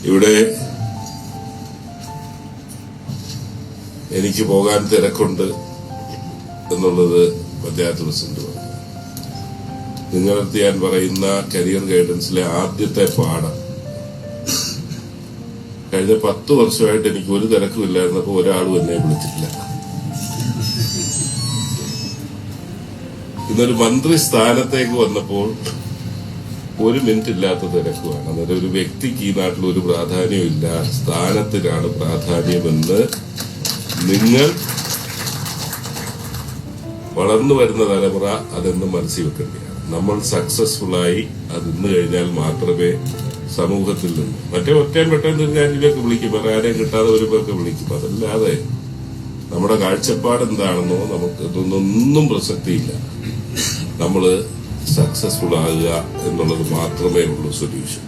ഇവിടെ എനിക്ക് പോകാൻ തിരക്കുണ്ട് എന്നുള്ളത് പഞ്ചായത്ത് പ്രസിഡന്റ് പറഞ്ഞു. നിങ്ങളടുത്ത് ഞാൻ പറയുന്ന കരിയർ ഗൈഡൻസിലെ ആദ്യത്തെ പാഠം, കഴിഞ്ഞ 10 വർഷമായിട്ട് എനിക്ക് ഒരു തിരക്കുമില്ലായിരുന്നപ്പോ ഒരാളും എന്നെ വിളിച്ചിട്ടില്ല. ഇന്നൊരു മന്ത്രി സ്ഥാനത്തേക്ക് വന്നപ്പോൾ 1 മിനിറ്റ് ഇല്ലാത്ത തിരക്കുമാണ്. അന്നേരം ഒരു വ്യക്തിക്ക് ഈ നാട്ടിൽ ഒരു പ്രാധാന്യമില്ല, സ്ഥാനത്തിനാണ് പ്രാധാന്യമെന്ന് നിങ്ങൾ വളർന്നു വരുന്ന തലമുറ അതെന്ന് മനസ്സിൽ വെക്കേണ്ടതാണ്. നമ്മൾ സക്സസ്ഫുള്ളായി അത് ഇന്ന് കഴിഞ്ഞാൽ മാത്രമേ സമൂഹത്തിൽ നിന്ന് മറ്റേ ഒറ്റയും പെട്ടെന്ന് ഒരു കാര്യത്തിലേക്ക് വിളിക്കും, വേറെ ആരെയും കിട്ടാതെ വരുമ്പോഴൊക്കെ വിളിക്കും. അതല്ലാതെ നമ്മുടെ കാഴ്ചപ്പാട് എന്താണെന്നോ നമുക്ക് ഇതൊന്നും പ്രസക്തിയില്ല. നമ്മൾ സക്സസ്ഫുൾ ആകുക എന്നുള്ളത് മാത്രമേ ഉള്ളൂ സൊല്യൂഷൻ.